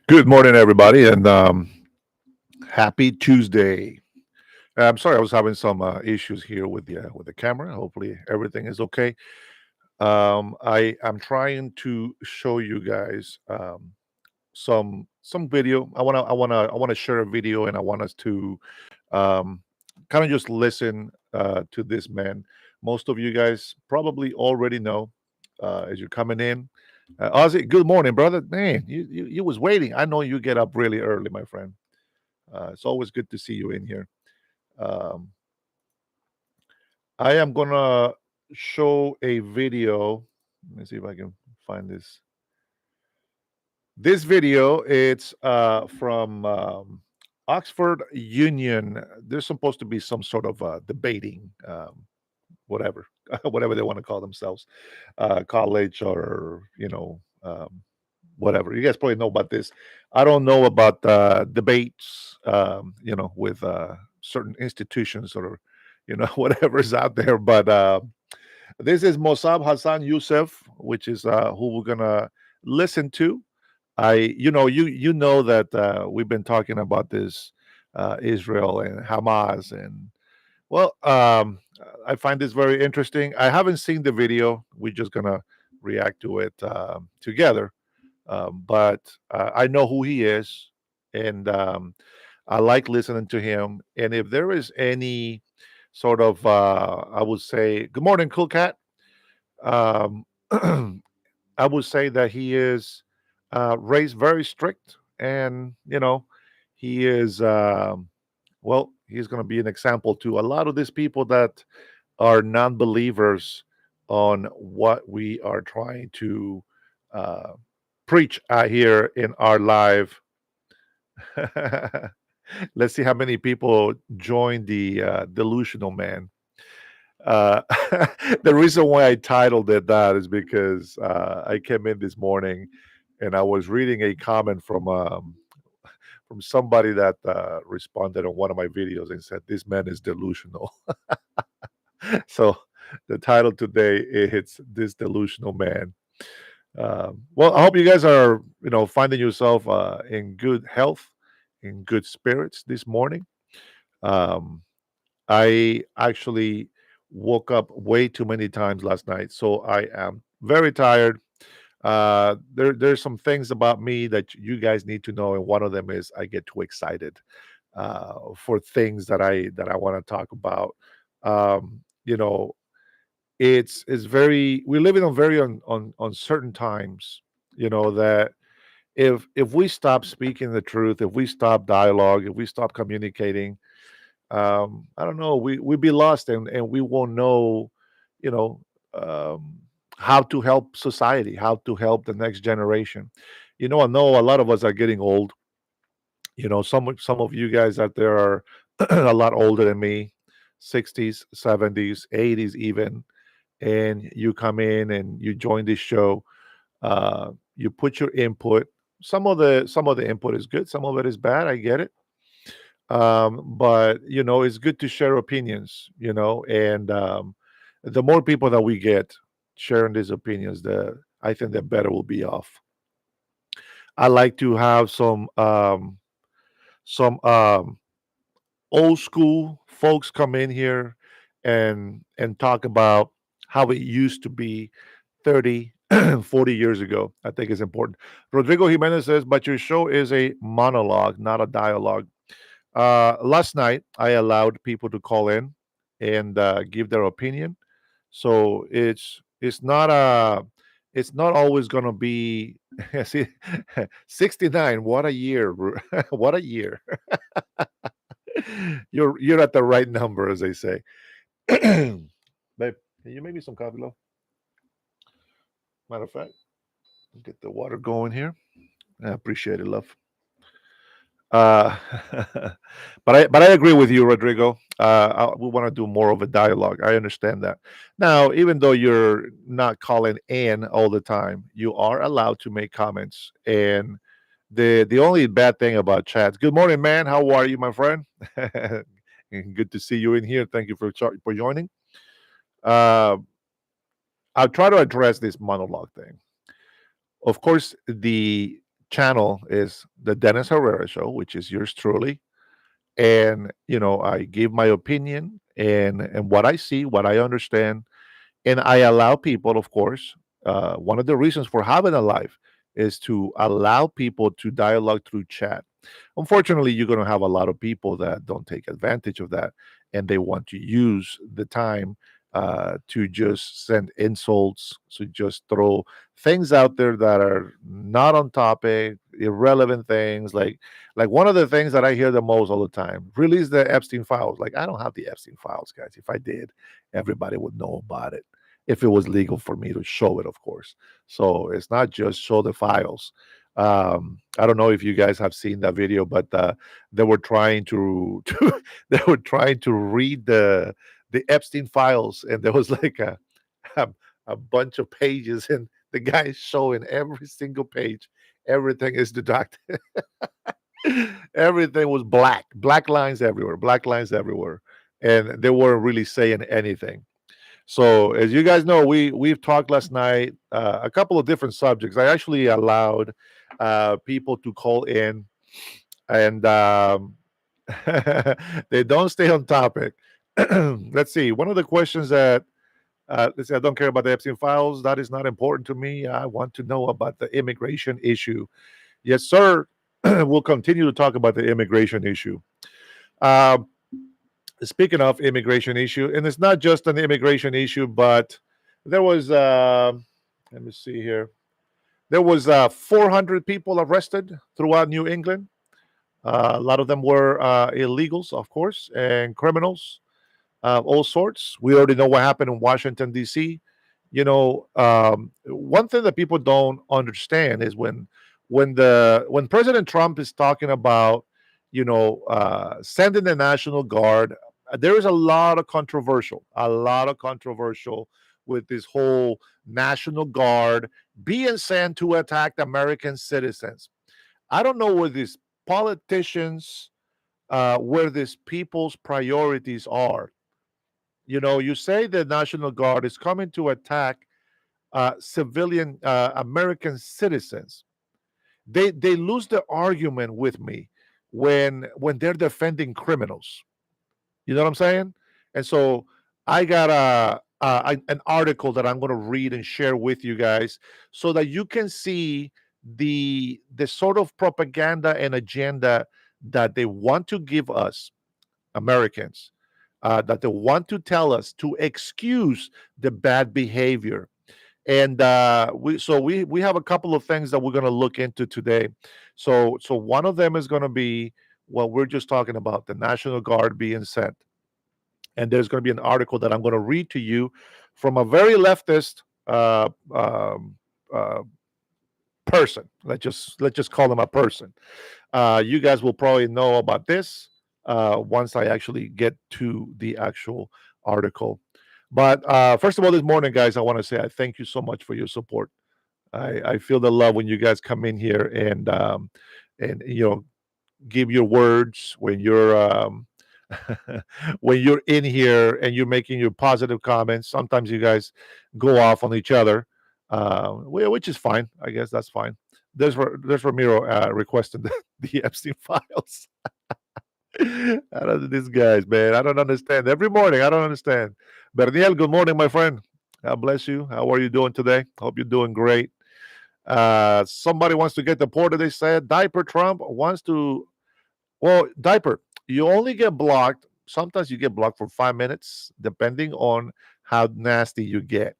Good morning, everybody, and happy Tuesday. I'm sorry, I was having some issues here with the camera. Hopefully, everything is okay. I am trying to show you guys some video. I wanna share a video, and I want us to um, kind of just listen to this man. Most of you guys probably already know as you're coming in. Ozzy, good morning, brother. Man, you was waiting. I know you get up really early, my friend. It's always good to see you in here. Um, I am gonna show a video. Let me see if I can find this. This video, it's from Oxford Union. There's supposed to be some sort of debating, whatever, whatever they want to call themselves, college or whatever. You guys probably know about this. I don't know about debates, with certain institutions or whatever's out there. But this is Mossab Hassan Youssef, which is who we're gonna listen to. You know that we've been talking about this Israel and Hamas, and well, I find this very interesting. I haven't seen the video. We're just gonna react to it together. But I know who he is, and I like listening to him. And if there is any sort of, I would say, good morning, Cool Cat. Um, I would say that he is raised very strict, and he is well. He's going to be an example to a lot of these people that are non-believers on what we are trying to uh, preach out here in our live. Let's see how many people join the delusional man. Uh, the reason why I titled it that is because I came in this morning and I was reading a comment from somebody that responded on one of my videos and said this man is delusional. So the title today is "This Delusional Man." Well, I hope you guys are finding yourself in good health, in good spirits this morning. Um, I actually woke up way too many times last night, so I am very tired. There's some things about me that you guys need to know, and one of them is I get too excited for things that I want to talk about. Um, you know, it's very we live in very uncertain times. That if we stop speaking the truth, if we stop dialogue, if we stop communicating, I don't know, we'd be lost, and we won't know, you know, um, how to help society, how to help the next generation. I know a lot of us are getting old. Some of you guys out there are a lot older than me, 60s, 70s, 80s even, and you come in and you join this show. You put your input. Some of the input is good, some of it is bad. I get it, but it's good to share opinions, and the more people that we get sharing these opinions, the I think the better we'll be off. I like to have some old school folks come in here and talk about how it used to be 30 40 years ago. I think it's important. Rodrigo Jimenez says, but your show is a monologue, not a dialogue. Last night, I allowed people to call in and give their opinion. So it's not always going to be see 69. What a year! What a year! You're at the right number, as they say. Babe, can you make me some coffee, love? Matter of fact, get the water going here. I appreciate it, love. Uh, but I agree with you, Rodrigo. We want to do more of a dialogue. I understand that. Now, even though you're not calling in all the time, you are allowed to make comments. And the only bad thing about chats. Good morning, man. How are you, my friend? And good to see you in here. Thank you for joining. Uh, I'll try to address this monologue thing. Of course, the channel is the Dennis Herrera Show, which is yours truly, and I give my opinion and what I see, what I understand, and I allow people, of course. One of the reasons for having a life is to allow people to dialogue through chat. Unfortunately, you're going to have a lot of people that don't take advantage of that, and they want to use the time to just send insults, to just throw things out there that are not on topic, irrelevant things. Like one of the things that I hear the most all the time: release the Epstein files. Like, I don't have the Epstein files, guys. If I did, everybody would know about it. If it was legal for me to show it, of course. So it's not just show the files. I don't know if you guys have seen that video, but they were trying to they were trying to read the Epstein files, and there was like a, a bunch of pages, and the guy is showing every single page. Everything is deducted. Everything was black lines everywhere, black lines everywhere, and they weren't really saying anything. So, as you guys know, we've talked last night a couple of different subjects. I actually allowed people to call in, and they don't stay on topic. Let's see. One of the questions that let's see, I don't care about the Epstein files. That is not important to me. I want to know about the immigration issue. Yes, sir. We'll continue to talk about the immigration issue. Uh, Speaking of immigration issue, and it's not just an immigration issue, but there was let me see here. There was 400 people arrested throughout New England. A lot of them were illegals, of course, and criminals, all sorts. We already know what happened in Washington D.C. One thing that people don't understand is when President Trump is talking about sending the National Guard, there is a lot of controversial with this whole National Guard being sent to attack American citizens. I don't know where these politicians, where these people's priorities are. You say the National Guard is coming to attack civilian American citizens. They lose the argument with me when they're defending criminals. You know what I'm saying? And so I got an article that I'm going to read and share with you guys so that you can see the sort of propaganda and agenda that they want to give us Americans, that they want to tell us to excuse the bad behavior. And we have a couple of things that we're going to look into today. So one of them is going to be what we're just talking about, the National Guard being sent. And there's going to be an article that I'm going to read to you from a very leftist uh, person. Let's just call him a person. You guys will probably know about this once I actually get to the actual article. But first of all, this morning, guys, I want to say I thank you so much for your support. I feel the love when you guys come in here and give your words when you're when you're in here and you're making your positive comments. Sometimes you guys go off on each other, which is fine. I guess that's fine. There's Ramiro requesting the Epstein files. I don't these guys, man. I don't understand. Every morning, I don't understand. Berniel, good morning, my friend. God bless you. How are you doing today? Hope you're doing great. Somebody wants to get deported. They said Diaper Trump wants to. Well, Diaper, you only get blocked. Sometimes you get blocked for 5 minutes, depending on how nasty you get.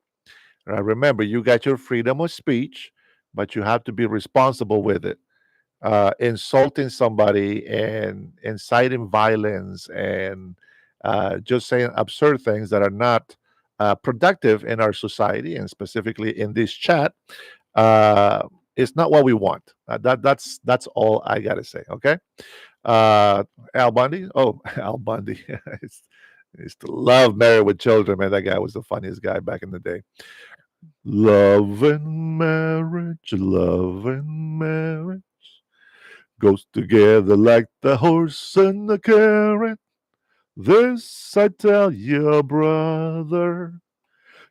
Remember, you got your freedom of speech, but you have to be responsible with it. Insulting somebody and inciting violence and just saying absurd things that are not productive in our society and specifically in this chat uh, is not what we want. That's all I gotta say. Okay. Uh, Al Bundy. Oh, Al Bundy. I used to love Married with Children, man. That guy was the funniest guy back in the day. Love and marriage goes together like the horse and the carrot. This I tell you, brother.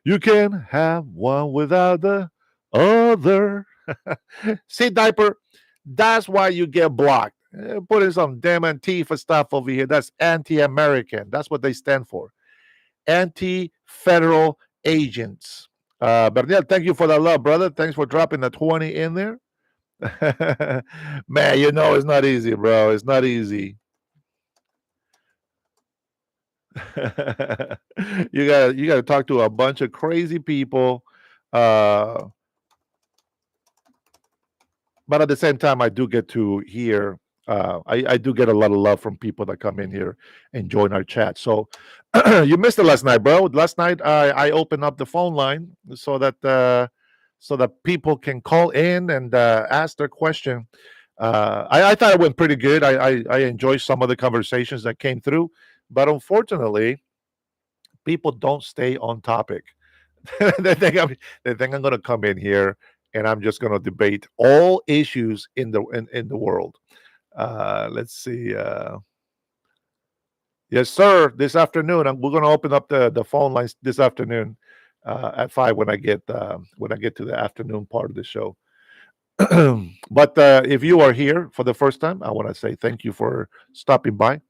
You can have one without the other. See, diaper, that's why you get blocked. Put in some damn Antifa stuff over here. That's anti American. That's what they stand for. Anti federal agents. Bernal, thank you for that love, brother. Thanks for dropping the 20 in there. Man, you know it's not easy, bro. It's not easy. You gotta talk to a bunch of crazy people. Uh, but at the same time, I do get to hear. I do get a lot of love from people that come in here and join our chat. So you missed it last night, bro. Last night I opened up the phone line so that people can call in and ask their question. I thought it went pretty good. I enjoyed some of the conversations that came through, but unfortunately, people don't stay on topic. They think I'm going to come in here and I'm just going to debate all issues in the world. Let's see. Yes, sir. This afternoon, we're going to open up the phone lines this afternoon at 5 when I get to the afternoon part of the show. But if you are here for the first time, I want to say thank you for stopping by.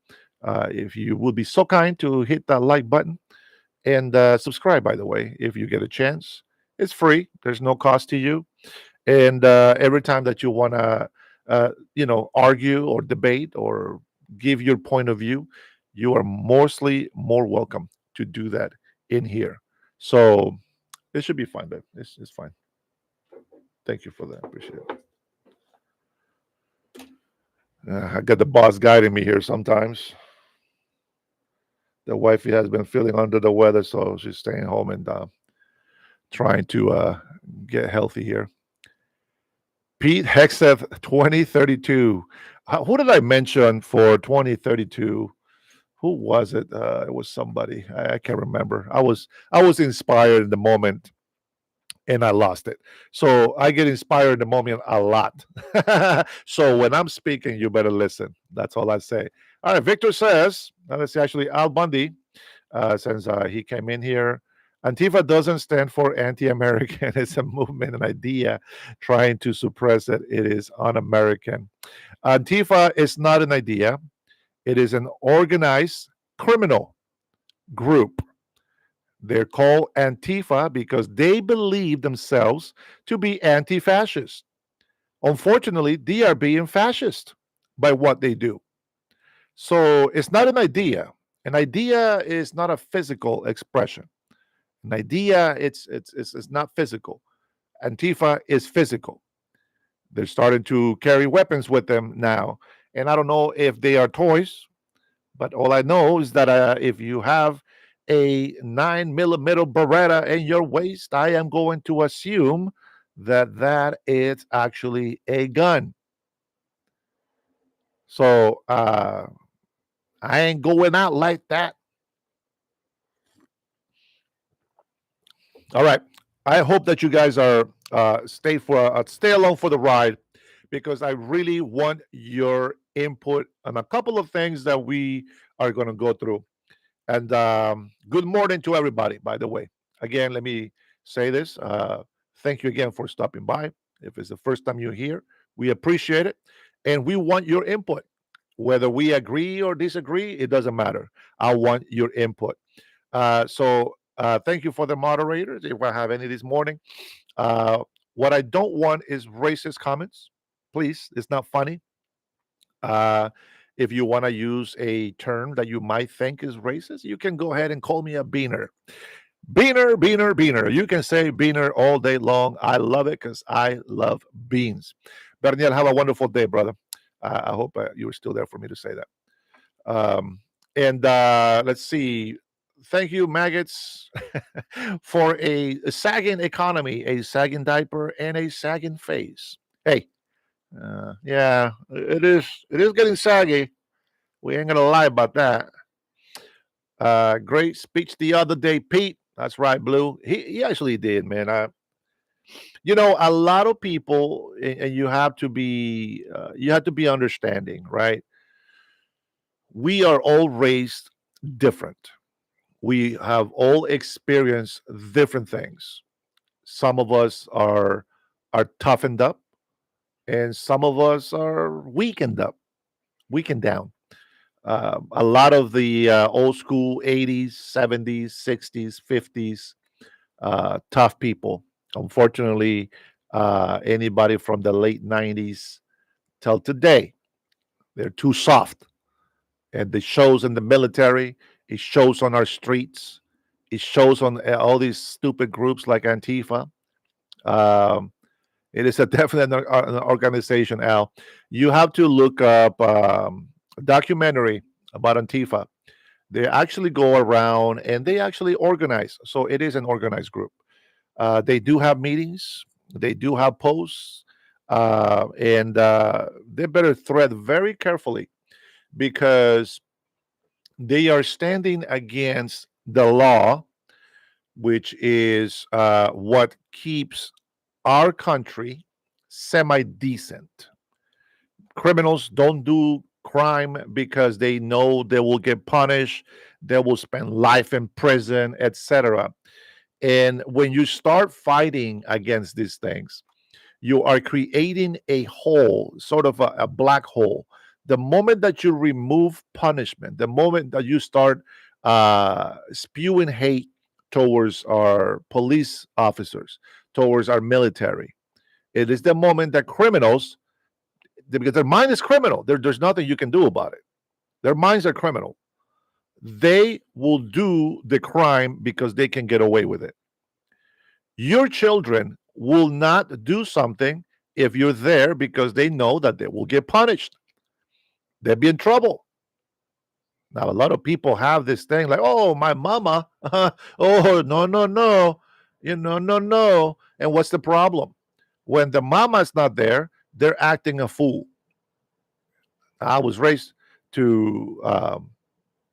If you would be so kind to hit that like button and subscribe, by the way, if you get a chance. It's free. There's no cost to you. And every time that you want to, argue or debate or give your point of view, you are mostly more welcome to do that in here. So it should be fine, babe. It's fine. Thank you for that. Appreciate it. I got the boss guiding me here sometimes. The wifey has been feeling under the weather, so she's staying home and trying to get healthy here. Pete Hexeth 2032. Who did I mention for 2032? Who was it? It was somebody. I can't remember. I was inspired in the moment and I lost it. So I get inspired in the moment a lot. So when I'm speaking, you better listen. That's all I say. All right, Victor says, let's see, actually, Al Bundy, since he came in here. Antifa doesn't stand for anti American. It's a movement, an idea trying to suppress it. It is un American. Antifa is not an idea, it is an organized criminal group. They're called Antifa because they believe themselves to be anti fascist. Unfortunately, they are being fascist by what they do. So it's not an idea. An idea is not a physical expression. An idea, it's not physical. Antifa is physical. They're starting to carry weapons with them now. And I don't know if they are toys, but all I know is that if you have a 9 millimeter Beretta in your waist, I am going to assume that that is actually a gun. So I ain't going out like that. All right. I hope that you guys are stay along for the ride because I really want your input on a couple of things that we are going to go through. And good morning to everybody, by the way. Again, let me say this. Thank you again for stopping by. If it's the first time you're here, we appreciate it. And we want your input. Whether we agree or disagree, it doesn't matter. I want your input. So thank you for the moderators. If I have any this morning, uh, what I don't want is racist comments. Please, it's not funny. Uh, if you want to use a term that you might think is racist, you can go ahead and call me a beaner. Beaner, beaner, beaner. You can say beaner all day long. I love it because I love beans. Berniel, have a wonderful day, brother. I hope you were still there for me to say that. And let's see. Thank you, maggots, for a sagging economy, a sagging diaper, and a sagging face. Hey, yeah, it is. It is getting saggy. We ain't gonna lie about that. Great speech the other day, Pete. That's right, Blue. He actually did, man. A lot of people, and you have to be understanding, right? We are all raised different. We have all experienced different things. Some of us are toughened up, and some of us are weakened up, weakened down. A lot of the old school 80s, 70s, 60s, 50s tough people. Unfortunately, anybody from the late 90s till today, they're too soft. And it shows in the military, it shows on our streets, it shows on all these stupid groups like Antifa. Um, it is a definite an organization, Al. You have to look up a documentary about Antifa. They actually go around and they actually organize. So it is an organized group. They do have meetings, they do have posts, and they better thread very carefully because they are standing against the law, which is what keeps our country semi decent. Criminals don't do crime because they know they will get punished, they will spend life in prison, etc. And when you start fighting against these things, you are creating a hole, sort of a black hole. The moment that you remove punishment, the moment that you start spewing hate towards our police officers, towards our military, it is the moment that criminals, because their mind is criminal, there's nothing you can do about it. Their minds are criminal. They will do the crime because they can get away with it. Your children will not do something if you're there because they know that they will get punished. They'll be in trouble. Now, a lot of people have this thing like, oh, my mama. Oh, no, no, no. No, no. And what's the problem? When the mama's not there, they're acting a fool. I was raised to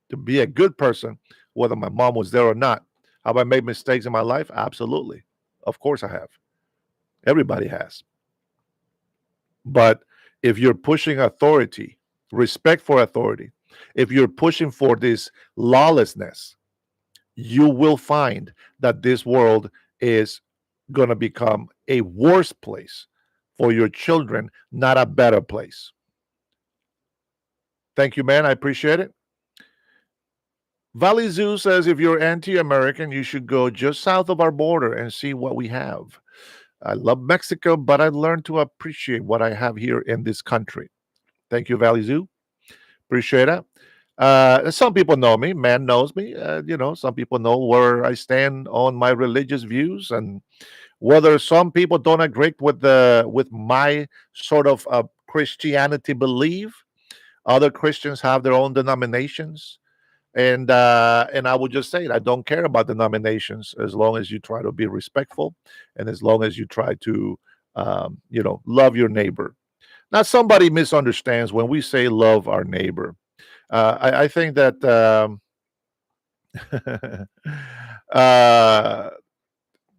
to be a good person, whether my mom was there or not. Have I made mistakes in my life? Absolutely. Of course I have. Everybody has. But if you're pushing authority, respect for authority, if you're pushing for this lawlessness, you will find that this world is going to become a worse place for your children, not a better place. Thank you, man. I appreciate it. Valley Zoo says if you're anti American, you should go just south of our border and see what we have. I love Mexico, but I learned to appreciate what I have here in this country. Thank you, Valley Zoo. Appreciate it. Some people know me. Man knows me. Some people know where I stand on my religious views, and whether some people don't agree with my sort of Christianity belief. Other Christians have their own denominations, and I would just say it. I don't care about denominations as long as you try to be respectful, and as long as you try to love your neighbor. Now, somebody misunderstands when we say love our neighbor. I think that uh,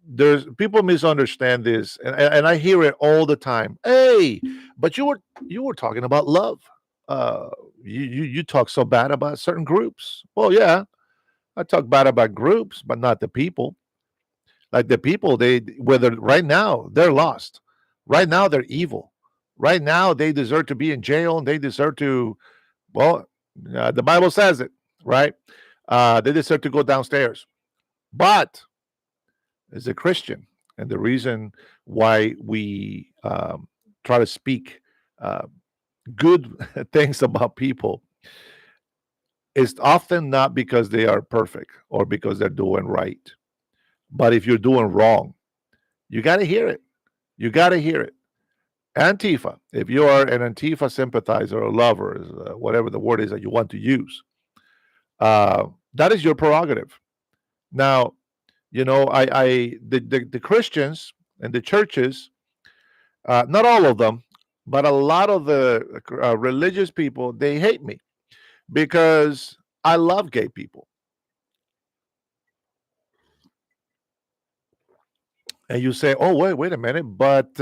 there's people misunderstand this, and I hear it all the time. Hey, but you were talking about love. Uh, you talk so bad about certain groups. Well, yeah, I talk bad about groups, but not the people. Like the people, they whether right now they're lost, right now they're evil, right now they deserve to be in jail, and they deserve to. Well, the Bible says it, right? They deserve to go downstairs. But as a Christian, and the reason why we try to speak uh, good things about people is often not because they are perfect or because they're doing right. But if you're doing wrong, you got to hear it. You got to hear it. Antifa, if you are an Antifa sympathizer or lover, whatever the word is that you want to use, that is your prerogative. Now, the Christians and the churches, not all of them, but a lot of the religious people, they hate me because I love gay people. And you say, "Oh, wait a minute," but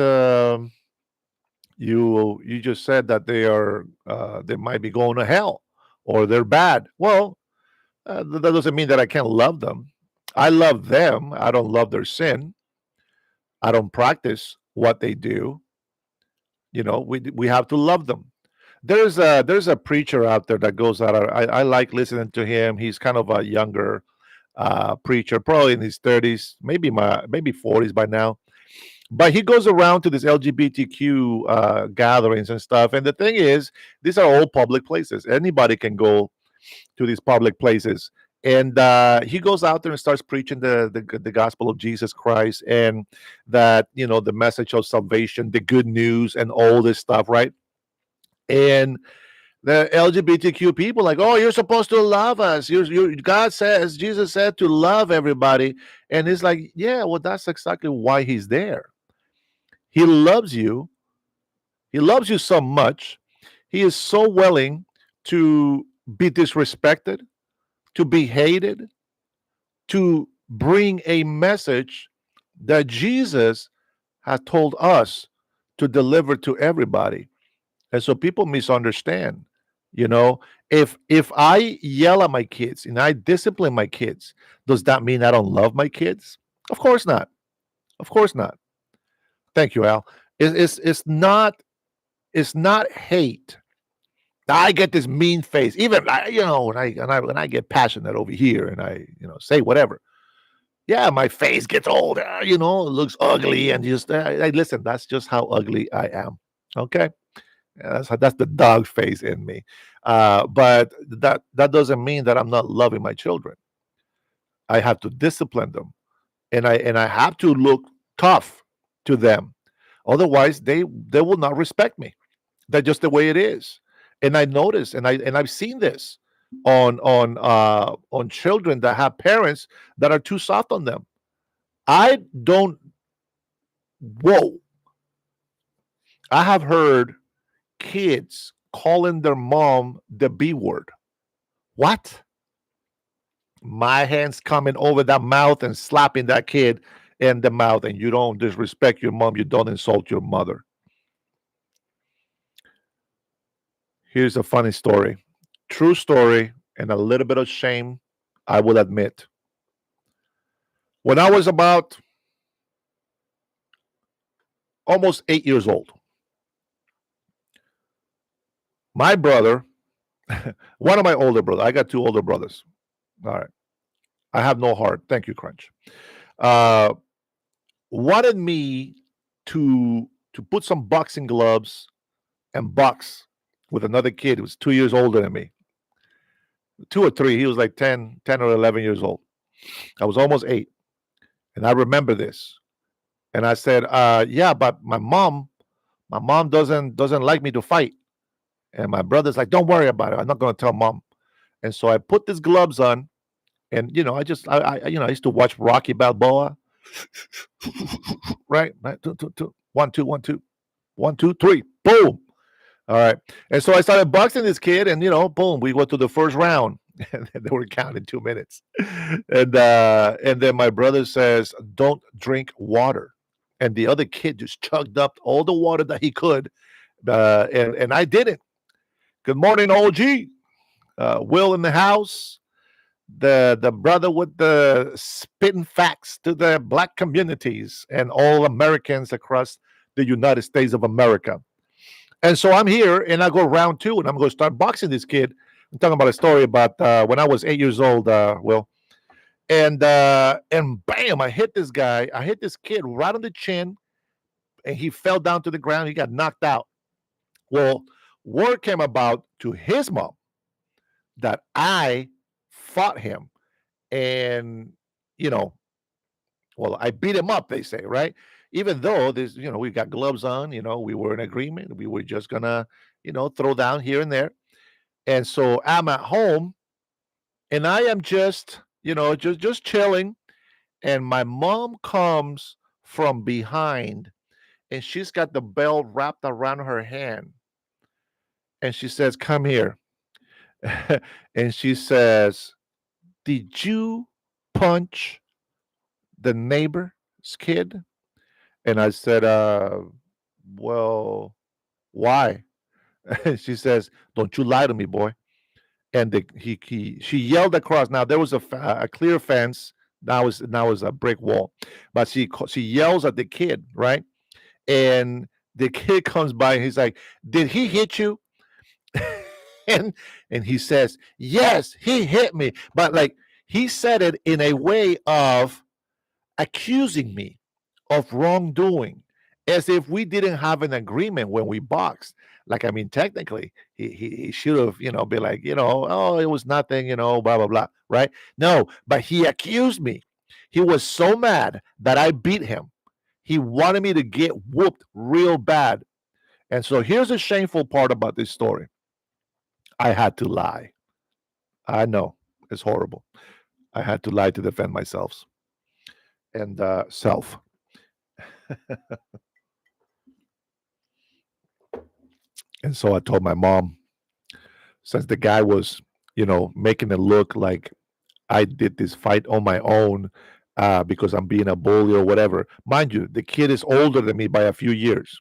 you just said that they might be going to hell or they're bad. Well, That doesn't mean that I can't love them. I love them. I don't love their sin. I don't practice what they do. We have to love them. There's a preacher out there that goes out. I like listening to him. He's kind of a younger preacher, probably in his 30s, maybe 40s by now. But he goes around to these LGBTQ gatherings and stuff. And the thing is, these are all public places. Anybody can go to these public places. And he goes out there and starts preaching the gospel of Jesus Christ, and that, the message of salvation, the good news, and all this stuff, right? And the LGBTQ people like, oh, you're supposed to love us. God says, Jesus said to love everybody. And it's like, yeah, well, that's exactly why he's there. He loves you. He loves you so much. He is so willing to be disrespected, to be hated, to bring a message that Jesus has told us to deliver to everybody. And so people misunderstand. You know, if I yell at my kids and I discipline my kids, does that mean I don't love my kids? Of course not. Of course not. Thank you, Al. It's not hate. I get this mean face. Even when I get passionate over here and I say whatever. Yeah, my face gets old. It looks ugly, and just listen. That's just how ugly I am. Okay. Yeah, that's the dog face in me. But that doesn't mean that I'm not loving my children. I have to discipline them, and I have to look tough to them. Otherwise, they will not respect me. That's just the way it is. And I notice, and I've seen this on children that have parents that are too soft on them. I don't. Whoa! I have heard kids calling their mom the B word. What? My hands coming over that mouth and slapping that kid in the mouth, and you don't disrespect your mom, you don't insult your mother. Here's a funny story. True story, and a little bit of shame, I will admit. When I was about almost 8 years old, my brother, one of my older brothers, I got two older brothers. All right. I have no heart. Thank you, Crunch. Uh, wanted me to put some boxing gloves and box with another kid who was 2 years older than me. 2 or 3. He was like 10 or 11 years old. I was almost 8. And I remember this. And I said, yeah, but my mom doesn't like me to fight. And my brother's like, don't worry about it. I'm not going to tell mom. And so I put these gloves on, and I used to watch Rocky Balboa, right? Right, two, two, two. 1, 2, 1, 2, 1, 2, 3, boom. All right. And so I started boxing this kid, and boom, we went to the first round. And they were counting 2 minutes. And then my brother says, don't drink water. And the other kid just chugged up all the water that he could. And I didn't. Good morning, OG. Will in the house. The brother with the spitting facts to the black communities and all Americans across the United States of America. And so I'm here, and I go round 2, and I'm going to start boxing this kid. I'm talking about a story about when I was 8 years old, Will. And bam, I hit this guy. I hit this kid right on the chin, and he fell down to the ground. He got knocked out. Well, word came about to his mom that I fought him, and you know, well, I beat him up. They say, right? Even though we got gloves on. We were in agreement. We were just gonna, throw down here and there. And so I'm at home, and I am just, just chilling. And my mom comes from behind, and she's got the belt wrapped around her hand, and she says, "Come here." And she says, "Did you punch the neighbor's kid?" And I said, "Well, why?" And she says, "Don't you lie to me, boy." and she yelled across. Now there was a clear fence. Now is a brick wall, but she yells at the kid, right? And the kid comes by and he's like, "Did he hit you?" and and he says, "Yes, he hit me." But like he said it in a way of accusing me of wrongdoing, as if we didn't have an agreement when we boxed. Like, I mean, technically, he should have, been like, oh, it was nothing, blah, blah, blah, right? No, but he accused me. He was so mad that I beat him. He wanted me to get whooped real bad. And so here's the shameful part about this story. I had to lie. I know it's horrible. I had to lie to defend myself and self. And so I told my mom, since the guy was, making it look like I did this fight on my own because I'm being a bully or whatever. Mind you, the kid is older than me by a few years.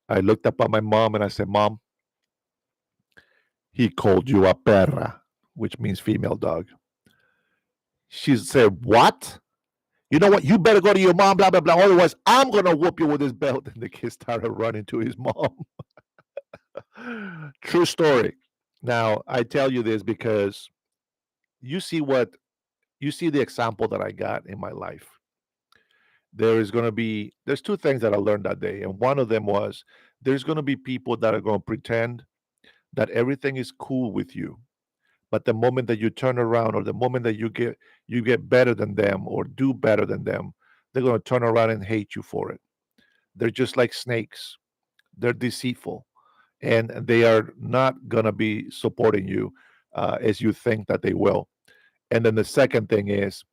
I looked up at my mom and I said, Mom, he called you a perra, which means female dog. She said, What? You know what? You better go to your mom, blah, blah, blah. Otherwise, I'm going to whoop you with this belt. And the kid started running to his mom. True story. Now, I tell you this because you see what you see the example that I got in my life. There's two things that I learned that day. And one of them was there's going to be people that are going to pretend that everything is cool with you. But the moment that you turn around or the moment that you get better than them or do better than them, they're going to turn around and hate you for it. They're just like snakes. They're deceitful and they are not going to be supporting you as you think that they will. And then the second thing is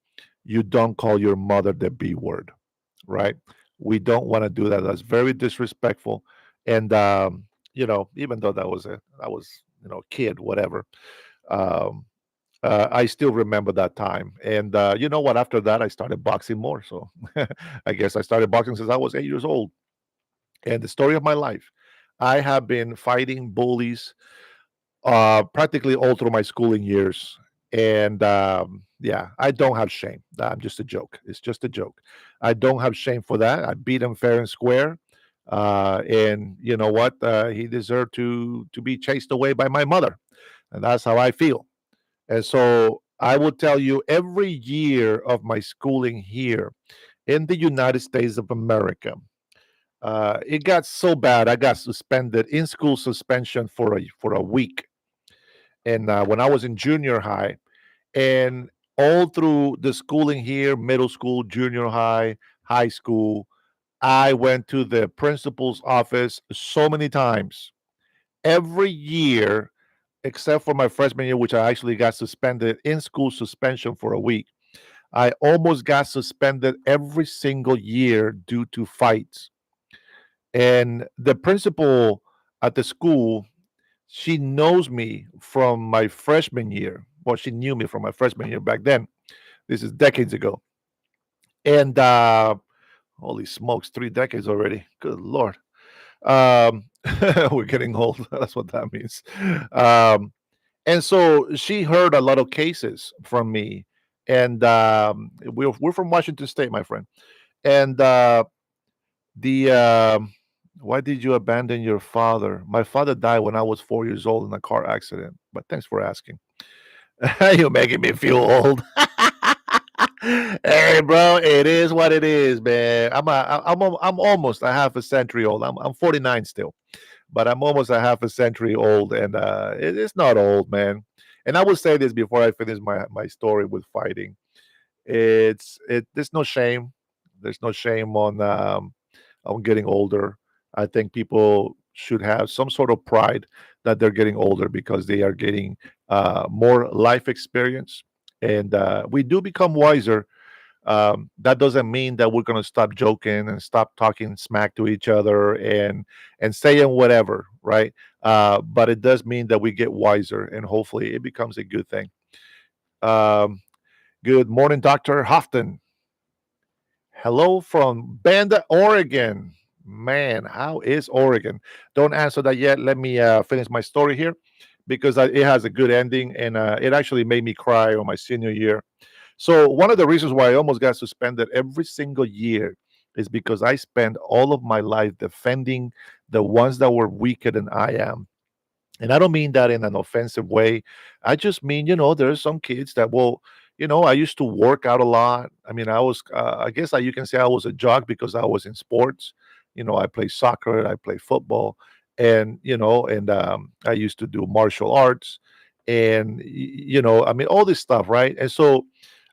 you don't call your mother the B word, right? We don't want to do that. That's very disrespectful. And even though that was kid, whatever. Um, I still remember that time. And you know what? After that, I started boxing more. So I guess I started boxing since I was 8 years old. And the story of my life, I have been fighting bullies practically all through my schooling years. And yeah, I don't have shame. I'm just a joke. It's just a joke. I don't have shame for that. I beat him fair and square. And you know what? He deserved to be chased away by my mother, and that's how I feel. And so I will tell you, every year of my schooling here in the United States of America, it got so bad I got suspended in school suspension for a week. And when I was in junior high, and all through the schooling here, middle school, junior high, high school, I went to the principal's office so many times. Every year, except for my freshman year, which I actually got suspended in school suspension for a week. I almost got suspended every single year due to fights. And the principal at the school, she knows me from my freshman year. Well, she knew me from my freshman year back then. This is decades ago. And holy smokes, 3 decades already. Good Lord. Um, we're getting old. That's what that means. Um, and so she heard a lot of cases from me. And we're from Washington State, my friend. And the why did you abandon your father? My father died when I was 4 years old in a car accident. But thanks for asking. You're making me feel old. Hey, bro, it is what it is, man. I'm almost a half a century old. I'm 49 still, but I'm almost a half a century old, and it's not old, man. And I will say this before I finish my story with fighting. There's no shame. There's no shame on getting older. I think people should have some sort of pride that they're getting older because they are getting more life experience, and we do become wiser. That doesn't mean that we're going to stop joking and stop talking smack to each other and saying whatever, right? But it does mean that we get wiser, and hopefully it becomes a good thing. Um, Good morning, Dr. Houghton. Hello from Bend, Oregon. Man, how is Oregon? Don't answer that yet. Let me finish my story here because it has a good ending, and it actually made me cry on my senior year. So one of the reasons why I almost got suspended every single year is because I spent all of my life defending the ones that were weaker than I am. And I don't mean that in an offensive way. I just mean, there's some kids that will, I used to work out a lot. I mean, I guess you can say I was a jock because I was in sports. I play soccer, I play football, and I used to do martial arts, and I mean, all this stuff, right? And so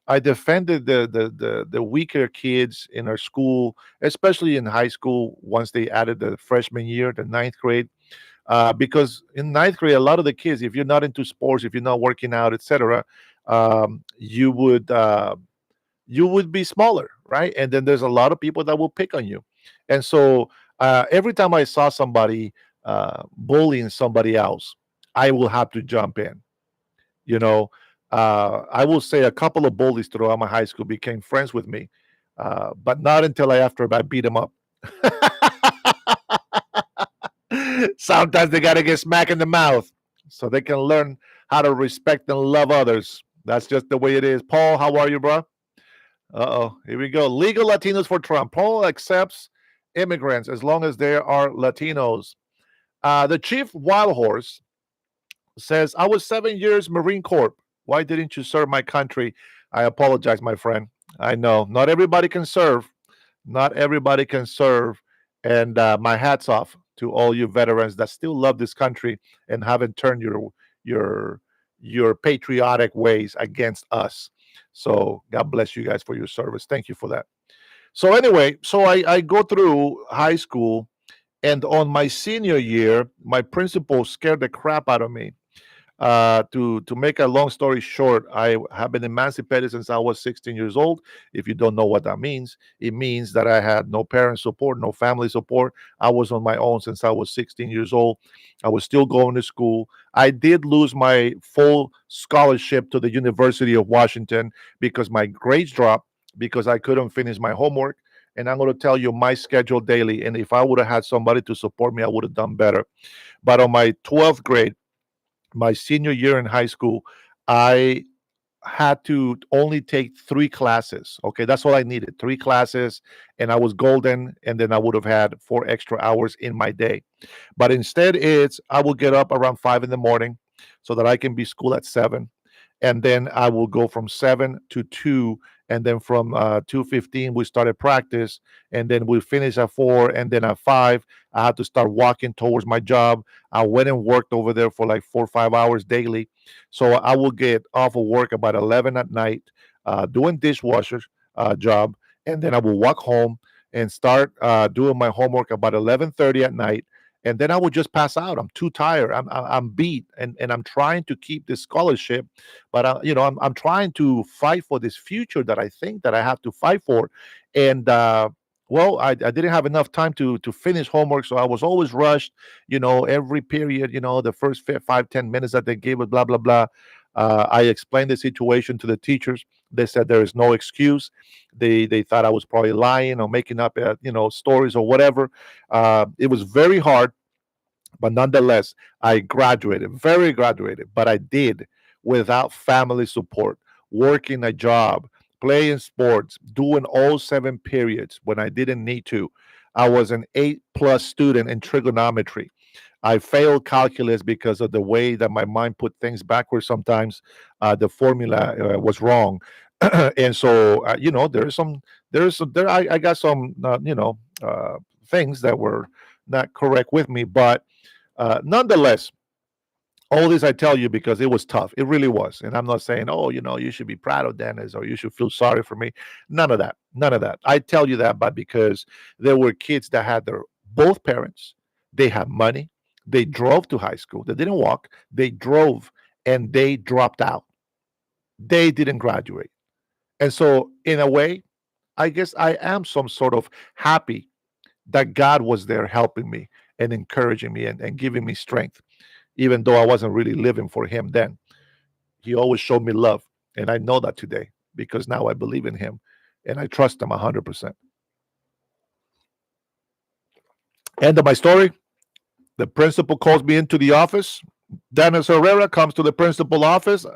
I defended the weaker kids in our school, especially in high school. Once they added the freshman year, the ninth grade, because in ninth grade, a lot of the kids, if you're not into sports, if you're not working out, etc., you would be smaller, right? And then there's a lot of people that will pick on you, and so every time I saw somebody bullying somebody else, I will have to jump in. You know, I will say a couple of bullies throughout my high school became friends with me, but not until after I beat them up. Sometimes they got to get smacked in the mouth so they can learn how to respect and love others. That's just the way it is. Paul, how are you, bro? Here we go. Legal Latinos for Trump. Paul accepts immigrants as long as they are Latinos. The chief wild horse says, I was 7 years Marine Corps. Why didn't you serve my country? I apologize, my friend. I know not everybody can serve. Not everybody can serve. And my hat's off to all you veterans that still love this country and haven't turned your your patriotic ways against us. So God bless you guys for your service. Thank you for that. So anyway, so I go through high school, and on my senior year, my principal scared the crap out of me. To make a long story short, I have been emancipated since I was 16 years old. If you don't know what that means, it means that I had no parent support, no family support. I was on my own since I was 16 years old. I was still going to school. I did lose my full scholarship to the University of Washington because my grades dropped because I couldn't finish my homework. And I'm going to tell you my schedule daily. And if I would have had somebody to support me, I would have done better. But on my 12th grade, my senior year in high school, I had to only take 3 classes. Okay, that's all I needed, 3 classes, and I was golden. And then I would have had 4 extra hours in my day. But instead, it's I will get up around 5 in the morning so that I can be school at 7, and then I will go from 7 to 2, and then from 2:15 we started practice, and then we finish at 4, and then at 5 I had to start walking towards my job. I went and worked over there for like 4 or 5 hours daily, so I will get off of work about 11 at night, doing dishwasher job, and then I will walk home and start doing my homework about 11:30 at night, and then I would just pass out. I'm too tired. I'm beat, and I'm trying to keep this scholarship, but I'm trying to fight for this future that I think that I have to fight for, and well, I didn't have enough time to finish homework, so I was always rushed. Every period, the first 5, 10 minutes that they gave it, blah blah blah. I explained the situation to the teachers. They said there is no excuse. They thought I was probably lying or making up stories or whatever. It was very hard, but nonetheless, I graduated, very graduated, but I did without family support, working a job, playing sports, doing all 7 periods when I didn't need to. I was an A+ student in trigonometry. I failed calculus because of the way that my mind put things backwards. Sometimes the formula was wrong, and so I got some things that were not correct with me, but nonetheless, all this I tell you because it was tough. It really was. And I'm not saying, oh, you should be proud of Dennis or you should feel sorry for me. None of that. None of that. I tell you that, but because there were kids that had their both parents, they had money, they drove to high school, they didn't walk, they drove, and they dropped out. They didn't graduate. And so, in a way, I guess I am some sort of happy that God was there helping me and encouraging me and giving me strength, even though I wasn't really living for him then. He always showed me love. And I know that today because now I believe in him and I trust him 100%. End of my story. The principal calls me into the office Dennis Herrera comes to the principal office.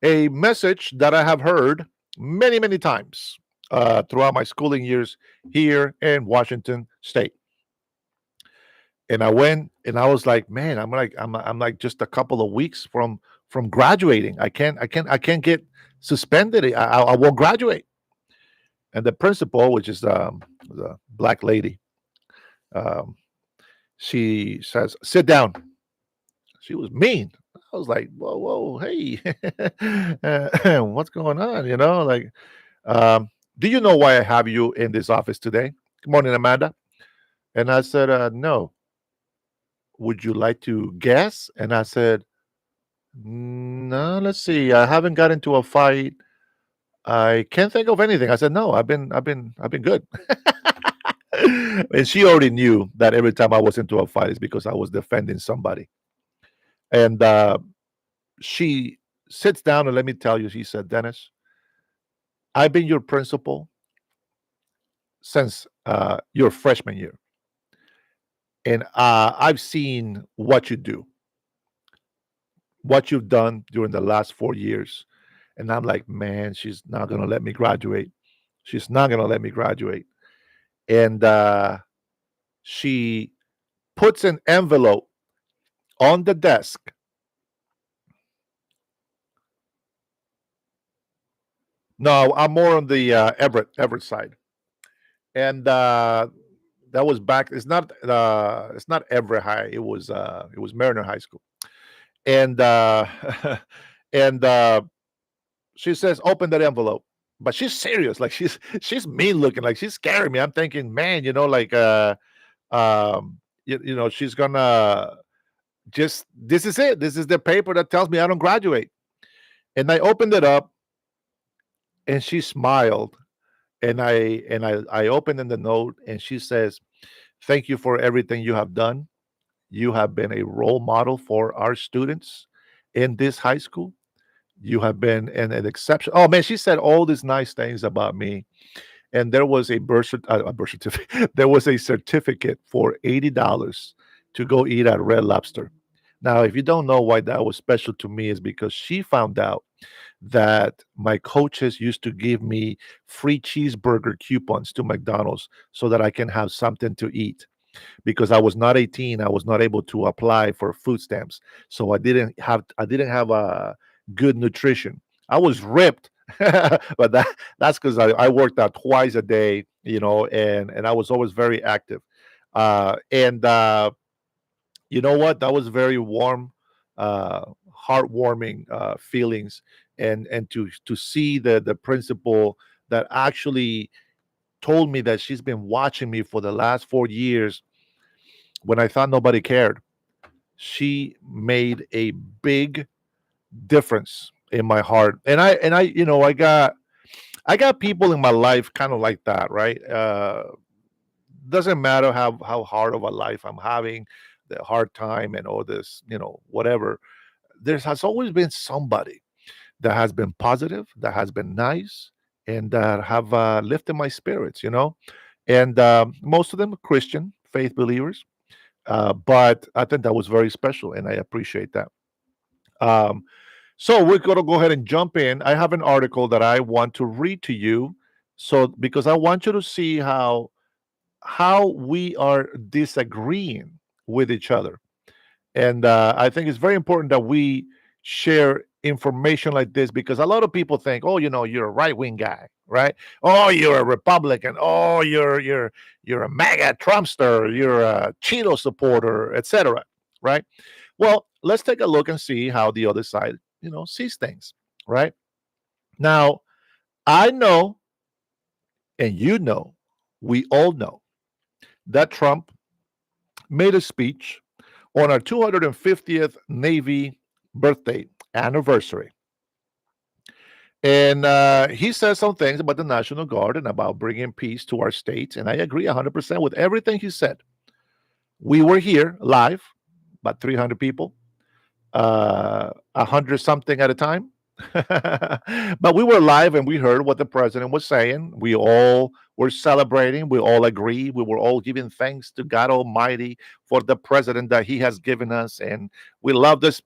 A message that I have heard many, many times throughout my schooling years here in Washington State. And I went and I was like, man, I'm like just a couple of weeks from graduating. I can't get suspended. I won't graduate. And the principal, which is the black lady, um, she says, "Sit down." She was mean. I was like, "Whoa, whoa, hey, what's going on?" Like, um, "Do you know why I have you in this office today?" Good morning, Amanda. And I said, "No." Would you like to guess? And I said, no, let's see. I haven't got into a fight. I can't think of anything. I said, no, I've been good. And she already knew that every time I was into a fight is because I was defending somebody. And she sits down and let me tell you, she said, Dennis, I've been your principal since your freshman year. And I've seen what you do, what you've done during the last 4 years. And I'm like, man, she's not going to let me graduate. She's not going to let me graduate. And she puts an envelope on the desk. No, I'm more on the Everett side. And that was back. It's not Everett High. It was Mariner High School. And and she says, "Open that envelope." But she's serious. Like she's mean looking. Like she's scaring me. I'm thinking, man, like she's gonna just this is it. This is the paper that tells me I don't graduate. And I opened it up, and she smiled. And I opened in the note, and she says, "Thank you for everything you have done. You have been a role model for our students in this high school. You have been an exception." Oh man, she said all these nice things about me. And there was a birth certificate. There was a certificate for $80 to go eat at Red Lobster. Now, if you don't know why that was special to me, is because she found out that my coaches used to give me free cheeseburger coupons to McDonald's so that I can have something to eat because I was not 18. I was not able to apply for food stamps. So I didn't have a good nutrition. I was ripped. But that's because I worked out twice a day, and I was always very active. And you know what? That was very warm, uh, heartwarming feelings, and to see the principal that actually told me that she's been watching me for the last 4 years when I thought nobody cared. She made a big difference in my heart, and I got people in my life kind of like that, right? Doesn't matter how hard of a life I'm having, the hard time and all this, whatever. There has always been somebody that has been positive, that has been nice, and that have lifted my spirits, And most of them are Christian faith believers, but I think that was very special, and I appreciate that. Um, so we're going to go ahead and jump in. I have an article that I want to read to you, so because I want you to see how we are disagreeing with each other. And I think it's very important that we share information like this because a lot of people think, oh, you're a right wing guy, right? Oh, you're a Republican. Oh, you're a MAGA Trumpster. You're a Cheeto supporter, etc. Right? Well, let's take a look and see how the other side, sees things. Right now, I know, and we all know that Trump made a speech on our 250th Navy birthday anniversary. And he says some things about the National Guard and about bringing peace to our states. And I agree 100% with everything he said. We were here live, about 300 people, 100 something at a time. But we were live and we heard what the president was saying. We all were celebrating. We all agree. We were all giving thanks to God Almighty for the president that he has given us. And we love this